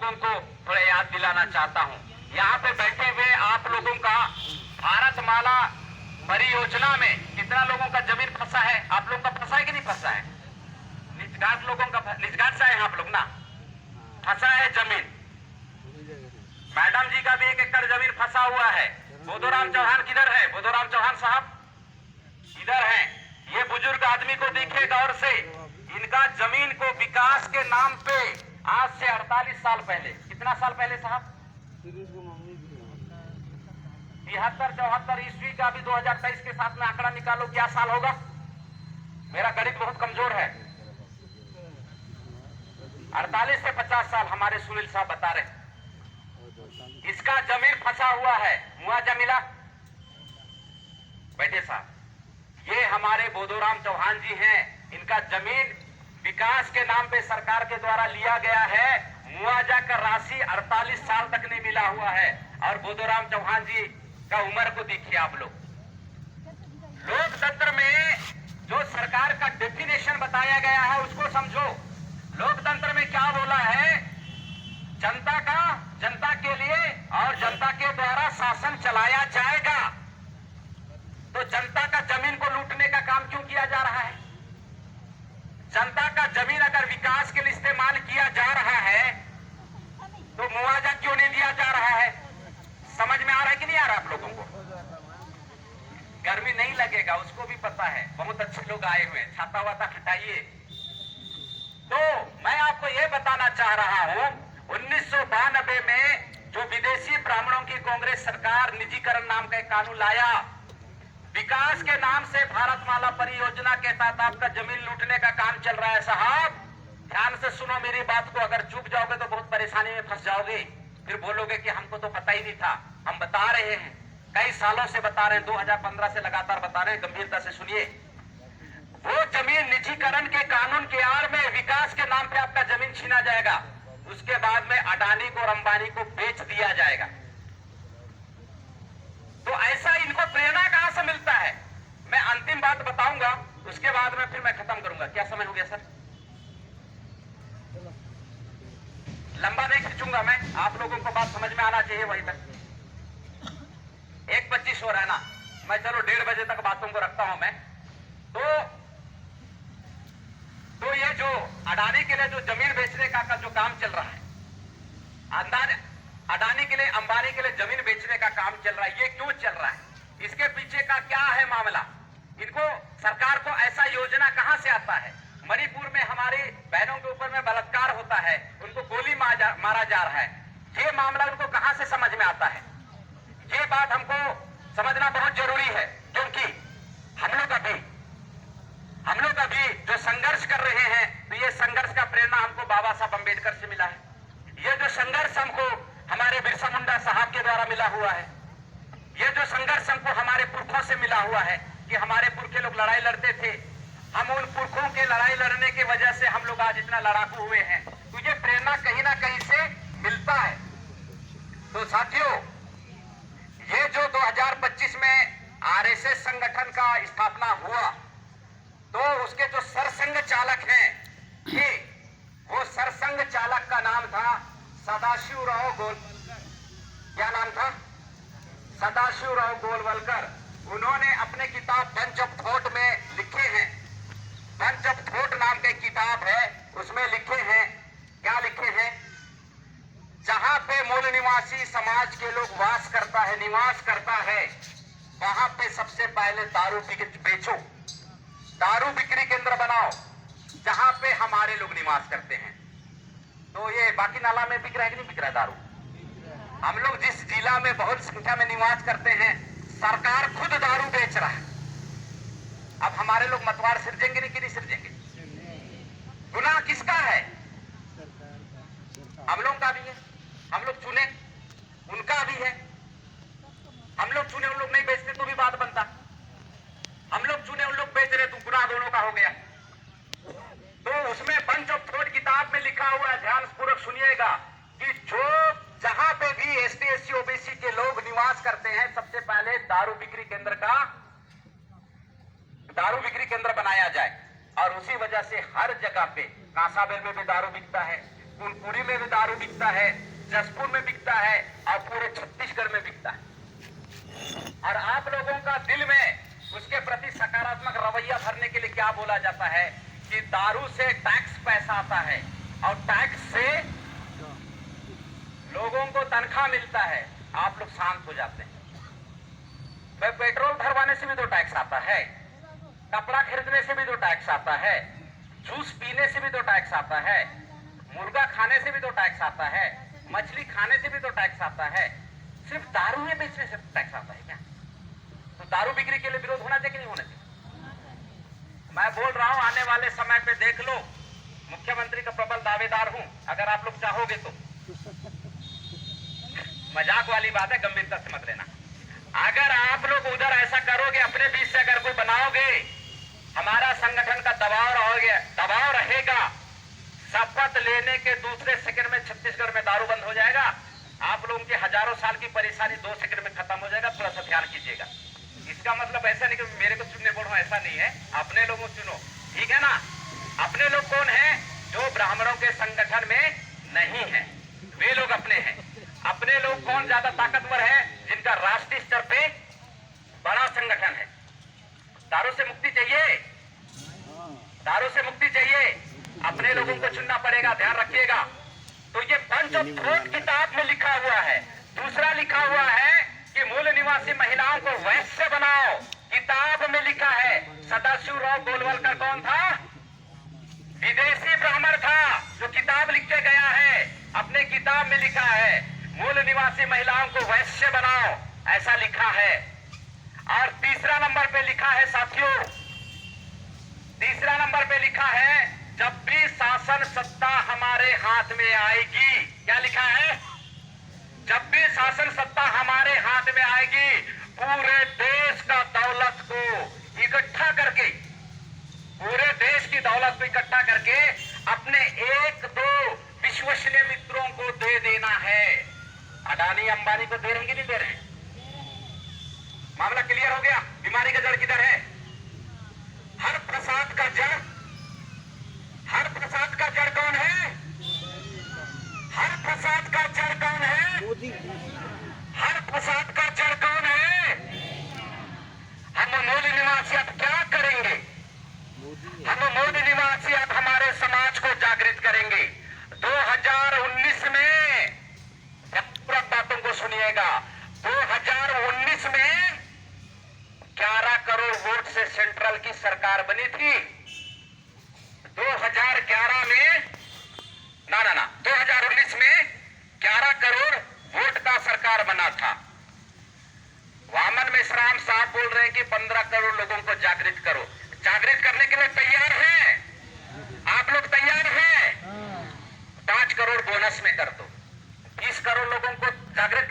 लोगों को थोड़ा याद दिलाना चाहता हूं। यहाँ पे बैठे हुए आप लोगों का भारतमाला परियोजना में कितना लोगों का जमीन फंसा है? आप लोगों का फंसा है कि नहीं फंसा है? निजघाट लोगों का, निजघाट से आए आप लोग ना, फंसा है जमीन। मैडम जी का भी 1 एकड़ जमीन फंसा हुआ है। बोधोराम चौहान किधर है? बोधोराम चौहान साहब इधर हैं। ये बुजुर्ग आदमी को देखिए गौर से, इनका जमीन को विकास के नाम पे आज से 48 साल पहले, कितना साल पहले साहब? 73-74 ईस्वी का भी 2023 के साथ में आंकड़ा निकालो, क्या साल होगा? मेरा गणित बहुत कमजोर है। 48 से 50 साल हमारे सुनील साहब बता रहे। इसका जमीन फंसा हुआ है, मुआवजा मिला? बैठे साहब, ये हमारे बोधोराम चौहान जी हैं। इनका जमीन विकास के नाम पे सरकार के द्वारा लिया गया है। मुआवजा का राशि 48 साल तक नहीं मिला हुआ है। और बोधोराम चौहान जी का उम्र को देखिए आप लोग। लोकतंत्र में जो सरकार का डेफिनेशन बताया गया है उसको समझो। लोकतंत्र में क्या बोला है? जनता का, जनता के लिए और जनता के द्वारा शासन चलाया जाएगा। तो जनता का जमीन को लूटने का काम क्यों किया जा रहा है? जनता का जमीन अगर विकास के लिए इस्तेमाल किया जा रहा है तो मुआवजा क्यों नहीं दिया जा रहा है? समझ में आ रहा है कि नहीं आ रहा आप लोगों को? गर्मी नहीं लगेगा, उसको भी पता है। बहुत अच्छे लोग आए हुए हैं, छाता वाता हटाइए। तो मैं आपको यह बताना चाह रहा हूं, 1992 में जो विदेशी ब्राह्मणों की कांग्रेस सरकार निजीकरण नाम का एक कानून लाया, विकास के नाम से भारतमाला परियोजना के तहत आपका जमीन लूटने का काम चल रहा है। साहब ध्यान से सुनो मेरी बात को, अगर चूक जाओगे तो बहुत परेशानी में फंस जाओगे। फिर बोलोगे कि हमको तो पता ही नहीं था। हम बता रहे हैं, कई सालों से बता रहे हैं, 2015 से लगातार बता रहे हैं। गंभीरता से सुनिए। वो जमीन निजीकरण के कानून के आड़ में विकास के नाम पे आपका जमीन छीना जाएगा। उसके बाद में अडानी को और अंबानी को बेच दिया जाएगा। तो ऐसा इनको प्रेरणा कहां से मिलता है? मैं अंतिम बात बताऊंगा, उसके बाद में फिर मैं खत्म करूंगा। क्या समय हो गया सर? लंबा नहीं खींचूंगा मैं, आप लोगों को बात समझ में आना चाहिए वहीं तक। 1:25 हो रहा है ना, मैं चलो 1:30 बजे तक बातों को रखता हूं मैं। तो ये जो अडानी के लिए जो जमीन बेचने का जो काम चल रहा है, अडानी के लिए, अंबानी के लिए जमीन बेचने का काम चल रहा है, ये क्यों चल रहा है? इसके पीछे का क्या है मामला? इनको सरकार को ऐसा योजना कहां से आता है? मणिपुर में हमारी बहनों के ऊपर में बलात्कार होता है, उनको गोली मारा जा रहा है। ये मामला उनको कहां से समझ में आता है? ये बात हमको समझना बहुत जरूरी है, क्योंकि हम लोग अभी जो संघर्ष कर रहे हैं, तो ये संघर्ष का प्रेरणा हमको बाबा साहब अंबेडकर से मिला है। ये जो संघर्ष हमको हमारे बिरसा मुंडा साहब के द्वारा मिला हुआ है, ये जो संघर्ष हमको हमारे पुरखों से मिला हुआ है कि हमारे पुरखे लोग लड़ाई लड़ते थे, हम उन पुरखों के लड़ाई लड़ने की वजह से हम लोग आज इतना लड़ाकू हुए हैं। तो ये प्रेरणा कहीं ना कहीं से मिलता है। तो साथियों, ये जो 2025 में आरएसएस संगठन का स्थापना हुआ, तो उसके जो सरसंघ चालक हैं, ये वो सरसंघ चालक का नाम था सदाशिवराव क्या नाम था? सदाशिवराव गोलवलकर। उन्होंने अपने किताब बंच ऑफ थॉट में लिखे हैं, बंच ऑफ थॉट नाम की किताब है, उसमें लिखे हैं, क्या लिखे हैं? जहां पे मूल निवासी समाज के लोग निवास करता है, वहां पे सबसे पहले दारू बेचो, दारू बिक्री केंद्र बनाओ, जहां पे हमारे लोग निवास करते हैं। तो ये बाकी नाला में बिक रहा है कि नहीं बिक रहा है दारू? हम लोग जिस जिला में बहुत संख्या में निवास करते हैं, सरकार खुद दारू बेच रहा है। अब हमारे लोग मतवार सिरजेंगे नहीं कि नहीं सिरजेंगे? गुनाह किसका है? हम लोग का भी है। हम लोग चुने, उनका भी है। हम लोग चुने, उन लोग नहीं बेचते तो भी बात बनता। हम लोग चुने, उन लोग बेच रहे तो गुनाह दोनों का हो गया। तो उसमें बंच ऑफ थॉट किताब में लिखा हुआ है, ध्यान पूर्वक सुनिएगा, कि जो जहां पे भी एसटी एससी ओबीसी के लोग निवास करते हैं, सबसे पहले दारू बिक्री केंद्र बनाया जाए। और उसी वजह से हर जगह पे कांसाबेल में भी दारू बिकता है, पुरी में भी दारू बिकता है, जसपुर में बिकता है और पूरे छत्तीसगढ़ में बिकता है। और आप लोगों का दिल में उसके प्रति सकारात्मक रवैया भरने के लिए क्या बोला जाता है कि दारू से टैक्स पैसा आता है और टैक्स से लोगों को तनख्वाह मिलता है। आप लोग शांत हो जाते हैं। पेट्रोल भरवाने से भी तो टैक्स आता है, कपड़ा खरीदने से भी तो टैक्स आता है, जूस पीने से भी तो टैक्स आता है, मुर्गा खाने से भी तो टैक्स आता है, मछली खाने से भी तो टैक्स आता है। सिर्फ दारू में बेचने से टैक्स आता है क्या? तो दारू बिक्री के लिए विरोध होना चाहिए कि नहीं होना चाहिए? मैं बोल रहा हूं, आने वाले समय पे देख लो, मुख्यमंत्री का प्रबल दावेदार हूं। अगर आप लोग चाहोगे तो, मजाक वाली बात है, गंभीरता से मत लेना। अगर आप लोग उधर ऐसा करोगे, अपने बीच से अगर कोई बनाओगे, हमारा संगठन का दबाव रहेगा। शपथ लेने के दूसरे सेकंड में छत्तीसगढ़ में दारू बंद हो जाएगा। आप लोगों की हजारों साल की परेशानी 2 सेकंड में खत्म हो जाएगा। थोड़ा सा ध्यान कीजिएगा। इसका मतलब ऐसा नहीं कि मेरे को चुनने बोल रहा हूं, ऐसा नहीं है। अपने लोगों को चुनो, ठीक है ना? अपने लोग कौन है? जो ब्राह्मणों के संगठन में नहीं है, वे लोग अपने हैं। अपने लोग कौन ज्यादा ताकतवर है? जिनका राष्ट्रीय स्तर पे बड़ा संगठन है। दारू से मुक्ति चाहिए, दारू से मुक्ति चाहिए, अपने लोगों को चुनना पड़ेगा। ध्यान रखिएगा। तो ये पंच ऑफ थ्रोट किताब में लिखा हुआ है। दूसरा लिखा हुआ है कि मूल निवासी महिलाओं को वैश्य बनाओ, किताब में लिखा है। सदाशिवराव गोलवलकर कौन था? विदेशी ब्राह्मण था, जो किताब लिख के गया है। अपने किताब में लिखा है मूल निवासी महिलाओं को वैश्य बनाओ, ऐसा लिखा है। और तीसरा नंबर पे लिखा है साथियों, तीसरा नंबर पे लिखा है, जब भी शासन सत्ता हमारे हाथ में आएगी, क्या लिखा है? जब भी शासन सत्ता हमारे हाथ में आएगी, पूरे देश का दौलत को इकट्ठा करके, पूरे देश की दौलत को इकट्ठा करके अपने 1-2 विश्वसनीय मित्रों को दे देना है। अडानी अंबानी को दे रहे हैं कि नहीं दे रहे हैं? मामला क्लियर हो गया। बीमारी का जड़ किधर है? हर प्रसाद का जड़, हर प्रसाद का जड़ कौन है? हर प्रसाद का जड़ कौन है? मोदी। हर प्रसाद का जड़ कौन है? हम मूल निवासी अब क्या करेंगे? हम मूल निवासी अब हमारे समाज को जागृत करेंगे। 2019 में, पूरा बातों को सुनिएगा, 2019 में 11 करोड़ वोट से सेंट्रल की सरकार बनी थी। 2011 में, ना 2019 में 11 करोड़ वोट का सरकार बना था। वामन मेश्राम साहब बोल रहे हैं कि 15 करोड़ लोगों को जागृत करो। जागृत करने के लिए तैयार हैं? आप लोग तैयार हैं? 5 करोड़ बोनस में कर दो, 20 करोड़ लोगों को जागृत